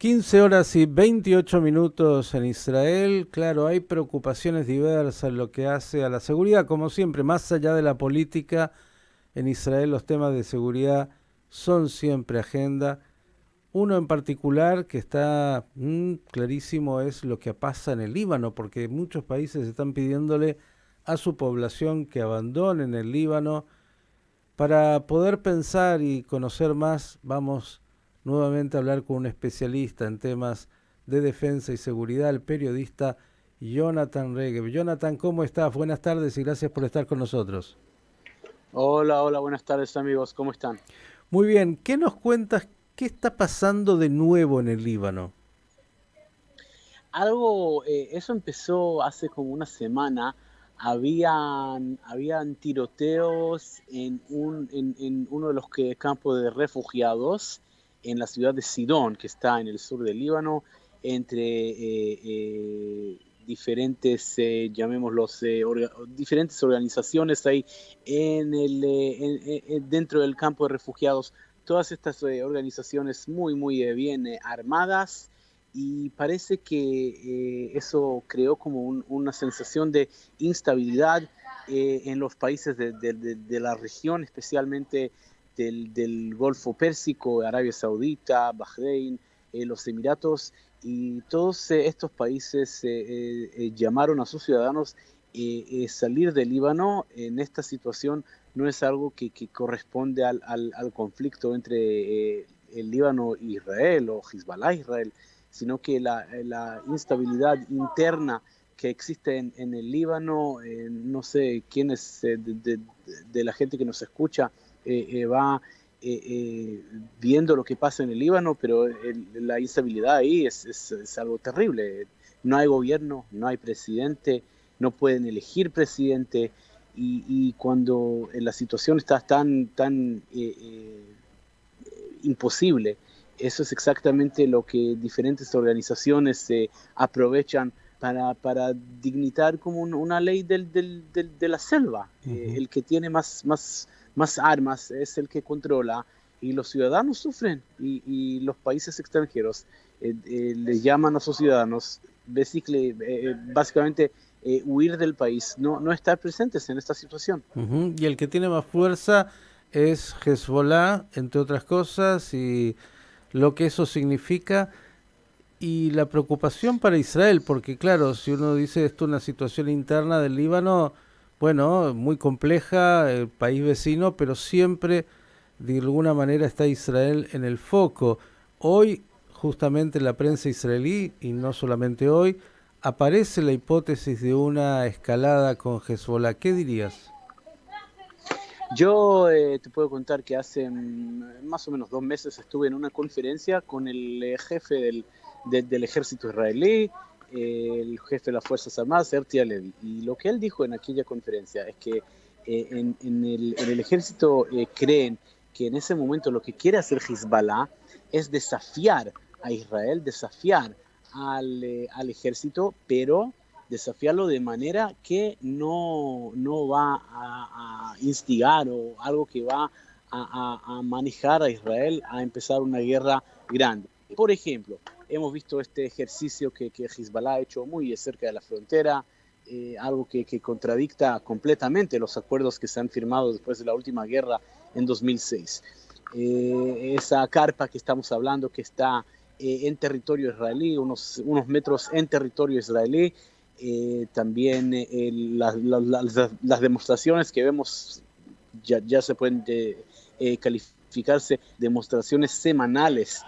15 horas y 28 minutos en Israel. Claro, hay preocupaciones diversas en lo que hace a la seguridad. Como siempre, más allá de la política, en Israel los temas de seguridad son siempre agenda. Uno en particular que está clarísimo es lo que pasa en el Líbano, porque muchos países están pidiéndole a su población que abandonen el Líbano. Para poder pensar y conocer más, vamos nuevamente a hablar con un especialista en temas de defensa y seguridad, el periodista Jonathan Regev. Jonathan, ¿cómo estás? Buenas tardes y gracias por estar con nosotros. Hola, hola, buenas tardes amigos, ¿cómo están? Muy bien, ¿qué nos cuentas? ¿Qué está pasando de nuevo en el Líbano? Eso empezó hace como una semana. Habían tiroteos en uno de los campos de refugiados en la ciudad de Sidón, que está en el sur del Líbano, entre diferentes, llamémoslos, diferentes organizaciones ahí dentro del campo de refugiados. Todas estas organizaciones muy bien armadas, y parece que eso creó como una sensación de instabilidad en los países de la región, especialmente del Golfo Pérsico, Arabia Saudita, Bahrein, los Emiratos, y todos estos países llamaron a sus ciudadanos salir del Líbano. En esta situación no es algo que corresponde al conflicto entre el Líbano e Israel, o Hezbollah Israel, sino que la instabilidad interna que existe en el Líbano. No sé quiénes de la gente que nos escucha va viendo lo que pasa en el Líbano, pero la instabilidad ahí es algo terrible. No hay gobierno, no hay presidente, no pueden elegir presidente, y cuando la situación está tan imposible. Eso es exactamente lo que diferentes organizaciones aprovechan para dignitar como una ley de la selva. Ujú. El que tiene más armas es el que controla, y los ciudadanos sufren, y los países extranjeros les llaman a sus ciudadanos básicamente huir del país, no estar presentes en esta situación. Ujú. Y el que tiene más fuerza es Hezbollah, entre otras cosas, y lo que eso significa. Y la preocupación para Israel, porque claro, si uno dice esto es una situación interna del Líbano, bueno, muy compleja, el país vecino, pero siempre de alguna manera está Israel en el foco. Hoy, justamente en la prensa israelí, y no solamente hoy, aparece la hipótesis de una escalada con Hezbollah. ¿Qué dirías? Yo te puedo contar que hace más o menos 2 meses estuve en una conferencia con el jefe del ejército israelí, el jefe de las Fuerzas Armadas, Herzi Halevi. Y lo que él dijo en aquella conferencia es que en el ejército creen que en ese momento lo que quiere hacer Hezbollah es desafiar a Israel, desafiar al ejército, pero desafiarlo de manera que no va a instigar, o algo que va a manejar a Israel a empezar una guerra grande. Por ejemplo, hemos visto este ejercicio que Hezbollah ha hecho muy cerca de la frontera, algo que contradicta completamente los acuerdos que se han firmado después de la última guerra en 2006. Esa carpa que estamos hablando, que está en territorio israelí, unos metros en territorio israelí. También las demostraciones que vemos ya se pueden calificarse demostraciones semanales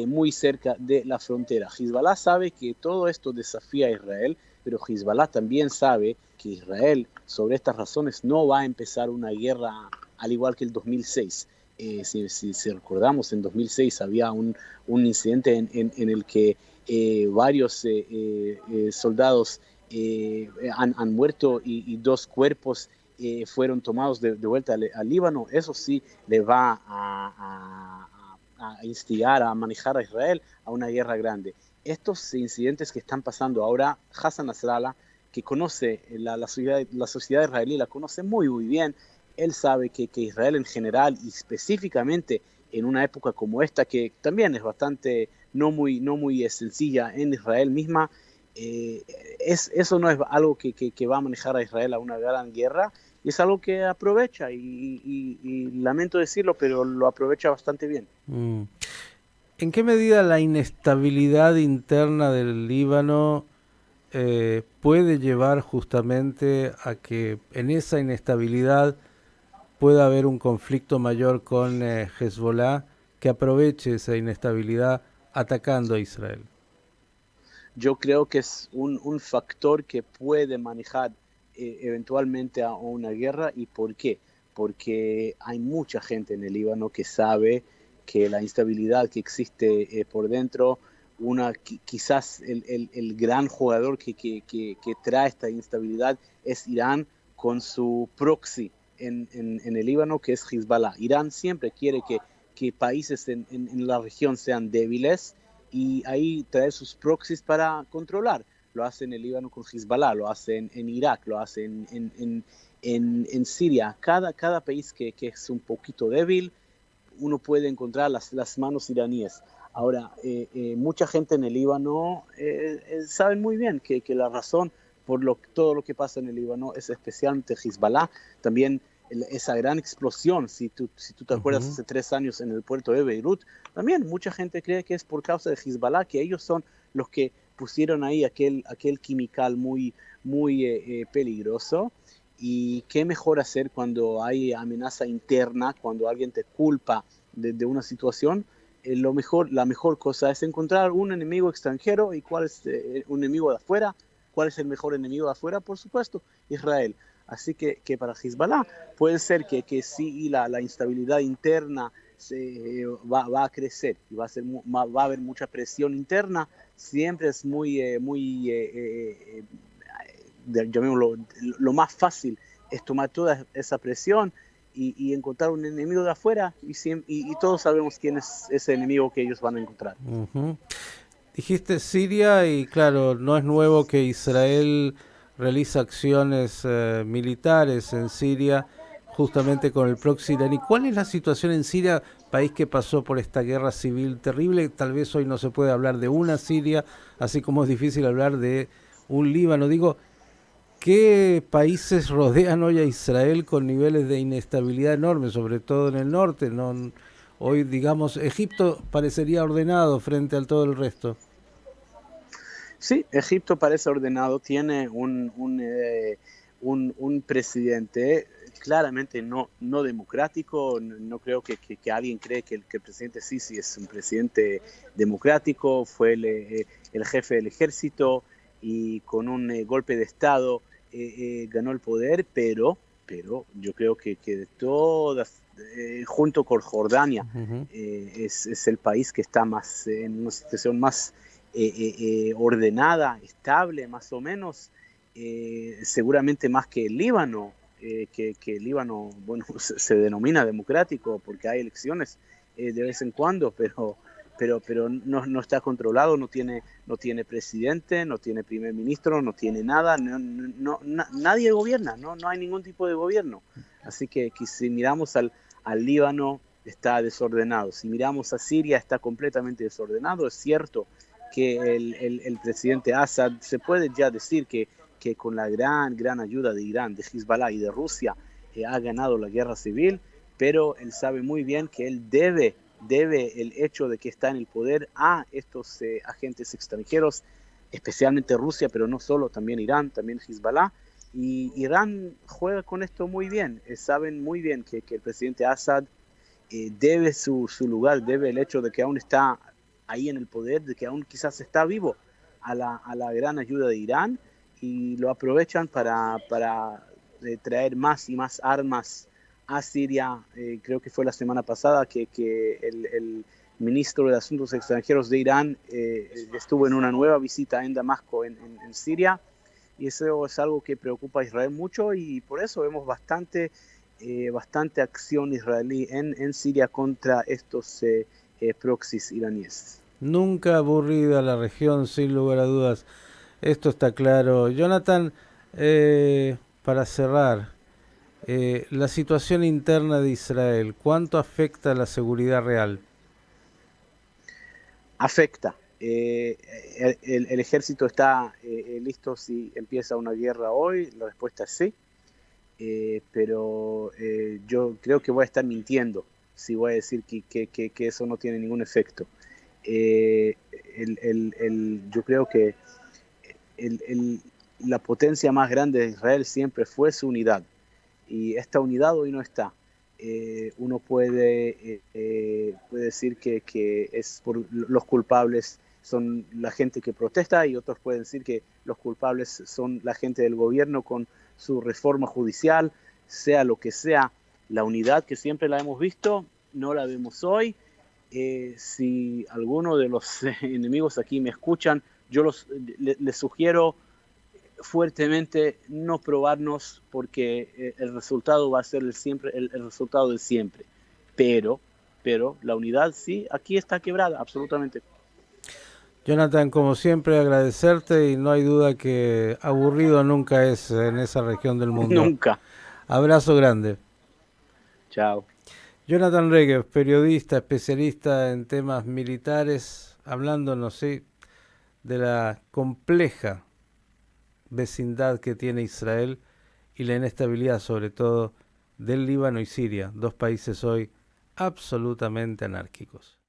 muy cerca de la frontera. Hezbollah sabe que todo esto desafía a Israel, pero Hezbollah también sabe que Israel, sobre estas razones, no va a empezar una guerra al igual que el 2006. Si recordamos, en 2006 había un incidente en el que varios soldados han muerto, y 2 cuerpos fueron tomados de vuelta al Líbano. Eso sí le va a instigar, a manejar a Israel a una guerra grande. Estos incidentes que están pasando ahora, Hassan Nasrallah, que conoce la sociedad israelí, la conoce muy bien. Él sabe que Israel en general, y específicamente en una época como esta, que también es bastante no muy sencilla en Israel misma. Eso no es algo que va a manejar a Israel a una gran guerra, y es algo que aprovecha, y lamento decirlo, pero lo aprovecha bastante bien. Mm. ¿En qué medida la inestabilidad interna del Líbano puede llevar justamente a que en esa inestabilidad pueda haber un conflicto mayor con Hezbollah que aproveche esa inestabilidad atacando a Israel? Yo creo que es un factor que puede manejar eventualmente a una guerra. ¿Y por qué? Porque hay mucha gente en el Líbano que sabe que la instabilidad que existe por dentro, quizás el gran jugador que trae esta instabilidad es Irán, con su proxy en el Líbano, que es Hezbollah. Irán siempre quiere que países en la región sean débiles, y ahí traer sus proxies para controlar. Lo hace en el Líbano con Hezbollah, lo hace en Irak, lo hace en Siria. Cada país que es un poquito débil, uno puede encontrar las manos iraníes. Ahora, mucha gente en el Líbano sabe muy bien que la razón por todo lo que pasa en el Líbano es especialmente Hezbollah. También esa gran explosión, si tú te acuerdas, Ujú. hace 3 años en el puerto de Beirut, también mucha gente cree que es por causa de Hezbollah, que ellos son los que pusieron ahí aquel químical muy peligroso. Y qué mejor hacer cuando hay amenaza interna, cuando alguien te culpa de una situación. La mejor cosa es encontrar un enemigo extranjero. ¿Y cuál es un enemigo de afuera? ¿Cuál es el mejor enemigo de afuera? Por supuesto, Israel. Así que para Hezbollah puede ser que sí, la instabilidad interna va a crecer, y va a haber mucha presión interna. Siempre es llamémoslo, lo más fácil es tomar toda esa presión y encontrar un enemigo de afuera, y todos sabemos quién es ese enemigo que ellos van a encontrar. Ujú. Dijiste Siria y claro, no es nuevo que Israel realiza acciones militares en Siria justamente con el proxy iraní. ¿Cuál es la situación en Siria, país que pasó por esta guerra civil terrible? Tal vez hoy no se puede hablar de una Siria, así como es difícil hablar de un Líbano. Digo, ¿qué países rodean hoy a Israel con niveles de inestabilidad enormes, sobre todo en el norte? No, hoy, digamos, Egipto parecería ordenado frente al todo el resto. Sí, Egipto parece ordenado, tiene un presidente claramente no democrático. No creo que alguien cree que el presidente Sisi es un presidente democrático. Fue el jefe del ejército, y con un golpe de Estado ganó el poder, pero yo creo que de todas, junto con Jordania, Ujú. es el país que está en una situación más ordenada, estable, más o menos, seguramente más que el Líbano. Que el Líbano, bueno, se denomina democrático porque hay elecciones de vez en cuando, pero no está controlado. No tiene presidente, no tiene primer ministro, no tiene nada. Nadie gobierna, no hay ningún tipo de gobierno. Así que si miramos al Líbano, está desordenado. Si miramos a Siria, está completamente desordenado. Es cierto que el presidente Assad, se puede ya decir que con la gran ayuda de Irán, de Hezbollah y de Rusia, ha ganado la guerra civil, pero él sabe muy bien que él debe el hecho de que está en el poder a estos agentes extranjeros, especialmente Rusia, pero no solo, también Irán, también Hezbollah. Y Irán juega con esto muy bien. Saben muy bien que el presidente Assad debe su lugar, debe el hecho de que aún está ahí en el poder, de que aún quizás está vivo, a la gran ayuda de Irán, y lo aprovechan para traer más y más armas a Siria. Creo que fue la semana pasada que el ministro de Asuntos Extranjeros de Irán estuvo en una nueva visita en Damasco, en Siria, y eso es algo que preocupa a Israel mucho, y por eso vemos bastante acción israelí en Siria contra estos proxies iraníes. Nunca aburrida la región, sin lugar a dudas. Esto está claro. Jonathan, para cerrar, la situación interna de Israel, ¿cuánto afecta a la seguridad real? afecta. El ejército está listo si empieza una guerra hoy, la respuesta es sí, pero yo creo que voy a estar mintiendo si voy a decir que eso no tiene ningún efecto. Eh, yo creo que la potencia más grande de Israel siempre fue su unidad, y esta unidad hoy no está. Uno puede decir que es por los culpables son la gente que protesta, y otros pueden decir que los culpables son la gente del gobierno con su reforma judicial. Sea lo que sea, la unidad que siempre la hemos visto, no la vemos hoy. Si alguno de los enemigos aquí me escuchan, yo les sugiero fuertemente no probarnos, porque el resultado va a ser el resultado de siempre. Pero la unidad sí, aquí está quebrada, absolutamente. Jonathan, como siempre, agradecerte, y no hay duda que aburrido nunca es en esa región del mundo. Nunca. Abrazo grande. Chao. Jonathan Regev, periodista, especialista en temas militares, hablándonos, sí, de la compleja vecindad que tiene Israel y la inestabilidad, sobre todo, del Líbano y Siria, dos países hoy absolutamente anárquicos.